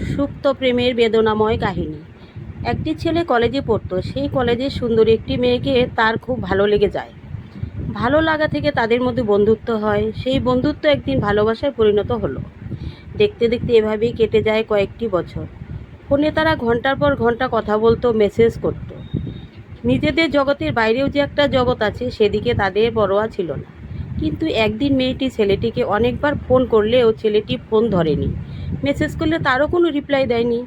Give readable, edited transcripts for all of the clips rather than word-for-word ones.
সুপ্ত প্রেমের বেদনাময় কাহিনী। একটি ছেলে কলেজে পড়তো। সেই কলেজে সুন্দরী একটি মেয়েকে তার খুব ভালো লেগে যায়। ভালো লাগা থেকে তাদের মধ্যে বন্ধুত্ব হয়। সেই বন্ধুত্ব একদিন ভালোবাসায় পরিণত হলো। দেখতে দেখতে এভাবেই কেটে যায় কয়েকটি বছর। ফোনে তারা ঘন্টার পর ঘন্টা কথা বলতো, মেসেজ করতো। নিজেদের জগতের বাইরেও যে একটা জগৎ আছে সেদিকে তাদের পরোয়া ছিল না। কিন্তু একদিন মেয়েটি ছেলেটিকে অনেকবার ফোন করলেও ছেলেটি ফোন ধরেনি। মেসেজ করলে তারও কোনো রিপ্লাই দেয়নি।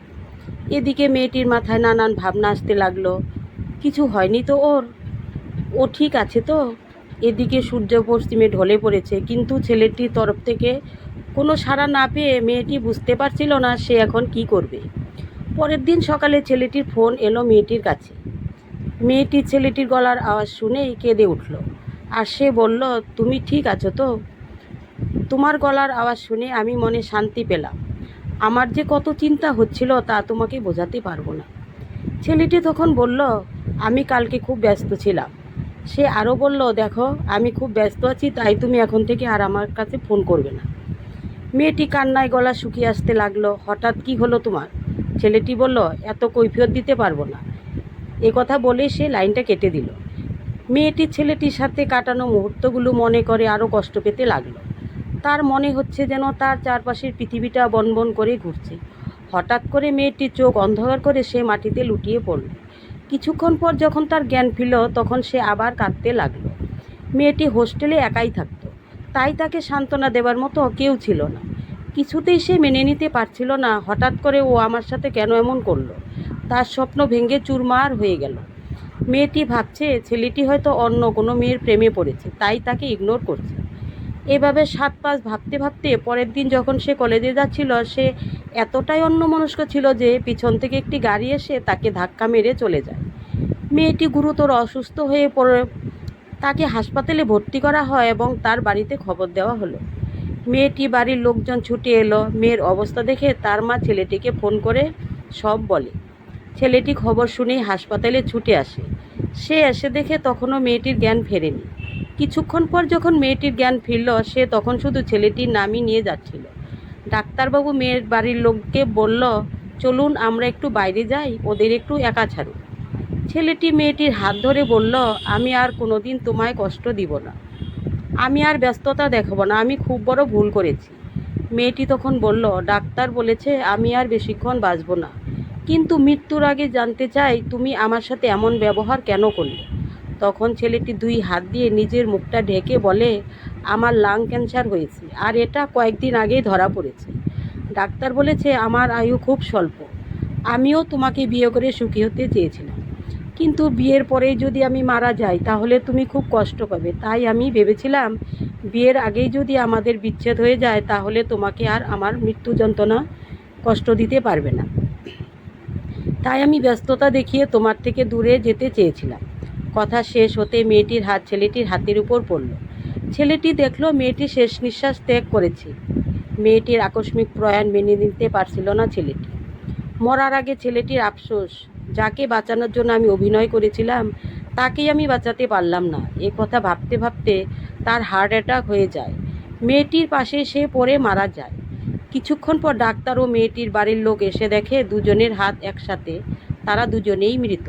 এদিকে মেয়েটির মাথায় নানান ভাবনা আসতে লাগলো। কিছু হয়নি তো ওর, ও ঠিক আছে তো। এদিকে সূর্য পশ্চিমে ঢলে পড়েছে, কিন্তু ছেলেটির তরফ থেকে কোনো সাড়া না পেয়ে মেয়েটি বুঝতে পারছিল না সে এখন কি করবে। পরের দিন সকালে ছেলেটির ফোন এলো মেয়েটির কাছে। মেয়েটি ছেলেটির গলার আওয়াজ শুনেই কেঁদে উঠল। আর সে বলল, তুমি ঠিক আছো তো? তোমার গলার আওয়াজ শুনে আমি মনে শান্তি পেলাম। আমার যে কত চিন্তা হচ্ছিল তা তোমাকে বোঝাতে পারবো না। ছেলেটি তখন বলল, আমি কালকে খুব ব্যস্ত ছিলাম। সে আরও বলল, দেখো আমি খুব ব্যস্ত আছি, তাই তুমি এখন থেকে আর আমার কাছে ফোন করবে না। মেয়েটি কান্নায় গলা শুকিয়ে আসতে লাগলো। হঠাৎ কি হলো তোমার? ছেলেটি বলল, এত কৈফিয়ত দিতে পারবো না। এ কথা বলে সে লাইনটা কেটে দিল। মেয়েটি ছেলেটির সাথে কাটানো মুহূর্তগুলো মনে করে আরও কষ্ট পেতে লাগলো। তার মনে হচ্ছে যেন তার চারপাশের পৃথিবীটা বনবন করে ঘুরছে। হঠাৎ করে মেয়েটির চোখ অন্ধকার করে সে মাটিতে লুটিয়ে পড়ল। কিছুক্ষণ পর যখন তার জ্ঞান ফিরল তখন সে আবার কাঁদতে লাগলো। মেয়েটি হোস্টেলে একাই থাকতো, তাই তাকে সান্ত্বনা দেওয়ার মতো কেউ ছিল না। কিছুতেই সে মেনে নিতে পারছিল না, হঠাৎ করে ও আমার সাথে কেন এমন করলো। তার স্বপ্ন ভেঙে চুরমার হয়ে গেল। মেয়েটি ভাবছে ছেলেটি হয়তো অন্য কোনো মেয়ের প্রেমে পড়েছে, তাই তাকে ইগনোর করছে। এভাবে 7-5 ভাবতে ভাবতে পরের দিন যখন সে কলেজে যাচ্ছিল, সে এতটাই অন্যমনস্ক ছিল যে পিছন থেকে একটি গাড়ি এসে তাকে ধাক্কা মেরে চলে যায়। মেয়েটি গুরুতর অসুস্থ হয়ে পড়ে। তাকে হাসপাতালে ভর্তি করা হয় এবং তার বাড়িতে খবর দেওয়া হলো। মেয়েটি বাড়ির লোকজন ছুটে এলো। মেয়ের অবস্থা দেখে তার মা ছেলেটিকে ফোন করে সব বলে। ছেলেটি খবর শুনেই হাসপাতালে ছুটে আসে। সে এসে দেখে তখনও মেয়েটির জ্ঞান ফেরেনি। কিছুক্ষণ পর যখন মেয়েটির জ্ঞান ফিরল, সে তখন শুধু ছেলেটির নামই নিয়ে যাচ্ছিল। ডাক্তারবাবু মেয়ের বাড়ির লোককে বলল, চলুন আমরা একটু বাইরে যাই, ওদের একটু একা ছাড়ুন। ছেলেটি মেয়েটির হাত ধরে বলল, আমি আর কোনোদিন তোমায় কষ্ট দিব না, আমি আর ব্যস্ততা দেখাবো না, আমি খুব বড় ভুল করেছি। মেয়েটি তখন বলল, ডাক্তার বলেছে আমি আর বেশিক্ষণ বাঁচব না, কিন্তু মৃত্যুর আগে জানতে চাই তুমি আমার সাথে এমন ব্যবহার কেন করলে। তখন ছেলেটি 2 হাত দিয়ে নিজের মুখটা ঢেকে বলে, আমার লাং ক্যান্সার হয়েছে, আর এটা কয়েকদিন আগেই ধরা পড়েছে। ডাক্তার বলেছে আমার আয়ু খুব স্বল্প। আমিও তোমাকে বিয়ে করে সুখী হতে চেয়েছিলাম, কিন্তু বিয়ের পরেই যদি আমি মারা যাই তাহলে তুমি খুব কষ্ট পাবে। তাই আমি ভেবেছিলাম বিয়ের আগেই যদি আমাদের বিচ্ছেদ হয়ে যায় তাহলে তোমাকে আর আমার মৃত্যু যন্ত্রণা কষ্ট দিতে পারবে না। তাই আমি ব্যস্ততা দেখিয়ে তোমার থেকে দূরে যেতে চেয়েছিলাম। কথা শেষ হতে মেয়েটির হাত ছেলেটির হাতের উপর পড়ল। ছেলেটি দেখল মেয়েটি শেষ নিঃশ্বাস ত্যাগ করেছে। মেয়েটির আকস্মিক প্রয়াণ মেনে নিতে পারছিল না ছেলেটি। মরার আগে ছেলেটির আফসোস, যাকে বাঁচানোর জন্য আমি অভিনয় করেছিলাম তাকেই আমি বাঁচাতে পারলাম না। এ কথা ভাবতে ভাবতে তার হার্ট অ্যাটাক হয়ে যায়। মেয়েটির পাশে সে পড়ে মারা যায়। কিছুক্ষণ পর ডাক্তার ও মেয়েটির বাড়ির লোক এসে দেখে দুজনের হাত একসাথে, তারা দুজনেই মৃত।